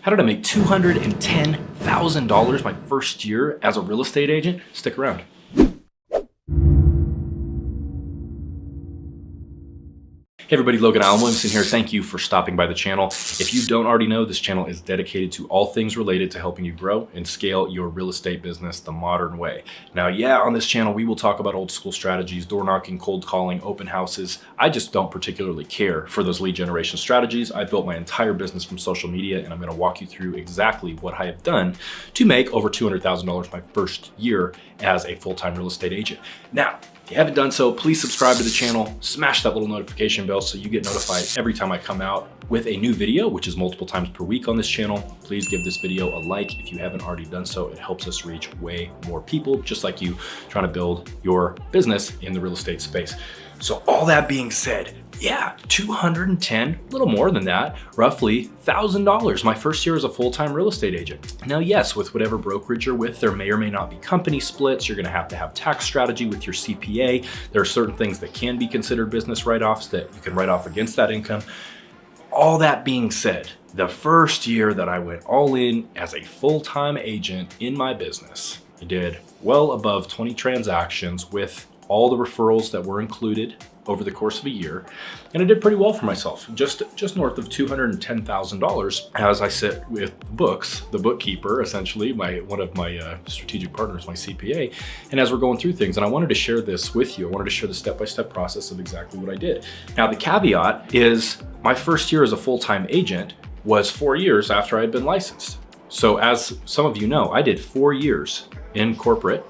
How did I make $210,000 my first year as a real estate agent? Stick around. Hey everybody, Logan Allen Williamson here. Thank you for stopping by the channel. If you don't already know, this channel is dedicated to all things related to helping you grow and scale your real estate business the modern way. Now, on this channel, we will talk about old school strategies, door knocking, cold calling, open houses. I just don't particularly care for those lead generation strategies. I built my entire business from social media, and I'm gonna walk you through exactly what I have done to make over $200,000 my first year as a full-time real estate agent. Now, if you haven't done so, please subscribe to the channel, smash that little notification bell so you get notified every time I come out with a new video, which is multiple times per week on this channel. Please give this video a like if you haven't already done so. It helps us reach way more people just like you trying to build your business in the real estate space. So all that being said, 210, a little more than that, roughly $1,000 my first year as a full-time real estate agent. Now, yes, with whatever brokerage you're with, there may or may not be company splits. You're gonna have to have tax strategy with your CPA. There are certain things that can be considered business write-offs that you can write off against that income. All that being said, the first year that I went all in as a full-time agent in my business, I did well above 20 transactions with all the referrals that were included over the course of a year. And I did pretty well for myself, just north of $210,000 as I sit with books, the bookkeeper, essentially, one of my strategic partners, my CPA. And as we're going through things, and I wanted to share this with you, I wanted to share the step-by-step process of exactly what I did. Now, the caveat is my first year as a full-time agent was 4 years after I had been licensed. So as some of you know, I did 4 years in the corporate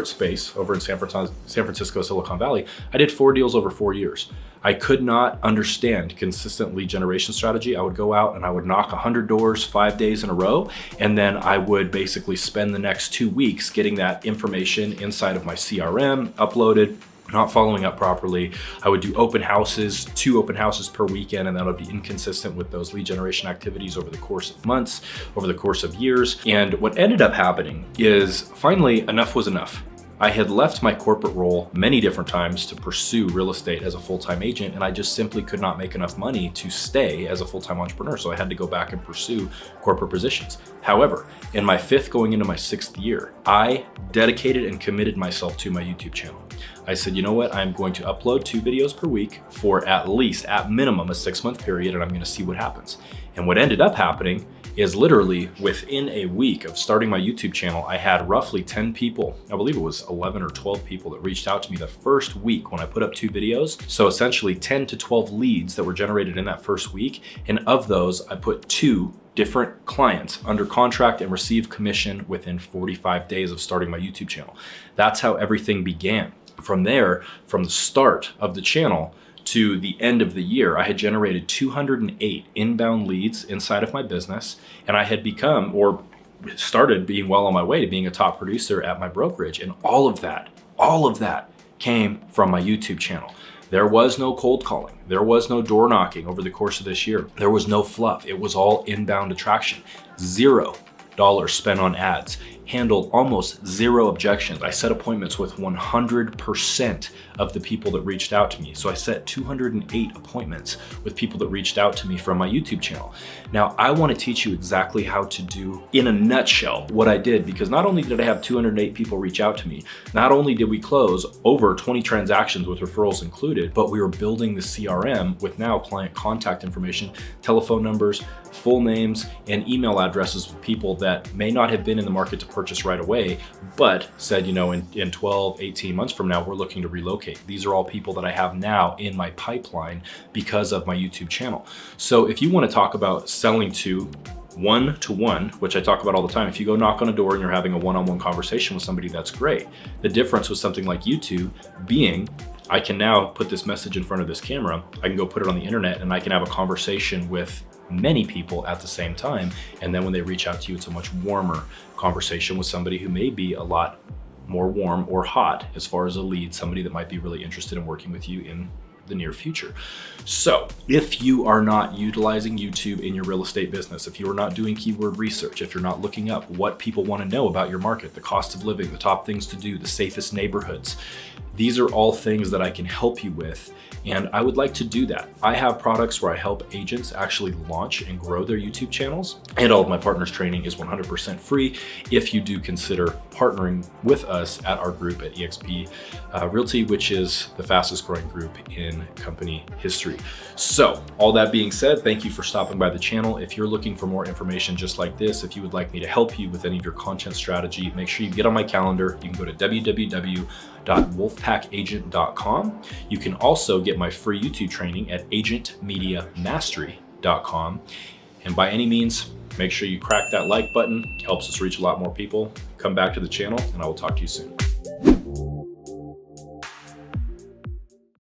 space over in San Francisco, Silicon Valley. I did 4 deals over 4 years. I could not understand consistent lead generation strategy. I would go out and I would knock 100 doors 5 days in a row. And then I would basically spend the next 2 weeks getting that information inside of my CRM uploaded, not following up properly. I would do open houses, 2 open houses per weekend, and that would be inconsistent with those lead generation activities over the course of months, over the course of years. And what ended up happening is finally enough was enough. I had left my corporate role many different times to pursue real estate as a full-time agent, and I just simply could not make enough money to stay as a full-time entrepreneur. So I had to go back and pursue corporate positions. However, in my 5th going into my 6th year, I dedicated and committed myself to my YouTube channel. I said, you know what? I'm going to upload 2 videos per week for at minimum, a 6-month period, and I'm gonna see what happens. And what ended up happening is literally within a week of starting my YouTube channel, I had roughly 10 people, I believe it was 11 or 12 people that reached out to me the first week when I put up 2 videos. So essentially 10 to 12 leads that were generated in that first week. And of those, I put 2 different clients under contract and received commission within 45 days of starting my YouTube channel. That's how everything began. From there, from the start of the channel to the end of the year, I had generated 208 inbound leads inside of my business, and I had become, or started being well on my way to being a top producer at my brokerage. And all of that came from my YouTube channel. There was no cold calling. There was no door knocking over the course of this year. There was no fluff. It was all inbound attraction. $0 spent on ads. Handled almost 0 objections. I set appointments with 100% of the people that reached out to me. So I set 208 appointments with people that reached out to me from my YouTube channel. Now, I want to teach you exactly how to do, in a nutshell, what I did, because not only did I have 208 people reach out to me, not only did we close over 20 transactions with referrals included, but we were building the CRM with now client contact information, telephone numbers, full names, and email addresses of people that may not have been in the market to purchase right away, but said, in 12, 18 months from now, we're looking to relocate. These are all people that I have now in my pipeline because of my YouTube channel. So if you want to talk about selling to one-to-one, which I talk about all the time, if you go knock on a door and you're having a one-on-one conversation with somebody, that's great. The difference with something like YouTube being, I can now put this message in front of this camera, I can go put it on the internet, and I can have a conversation with many people at the same time. And then when they reach out to you, it's a much warmer conversation with somebody who may be a lot more warm or hot as far as a lead, somebody that might be really interested in working with you in the near future. So if you are not utilizing YouTube in your real estate business, if you are not doing keyword research, if you're not looking up what people want to know about your market, the cost of living, the top things to do, the safest neighborhoods, These are all things that I can help you with, and I would like to do that. I have products where I help agents actually launch and grow their YouTube channels, and all of my partners training is 100% free if you do consider partnering with us at our group at eXp Realty, which is the fastest growing group in company history. So all that being said, thank you for stopping by the channel. If you're looking for more information just like this, if you would like me to help you with any of your content strategy, make sure you get on my calendar. You can go to www.wolfpackagent.com. You can also get my free YouTube training at agentmediamastery.com. And by any means, make sure you crack that like button. It helps us reach a lot more people. Come back to the channel and I will talk to you soon.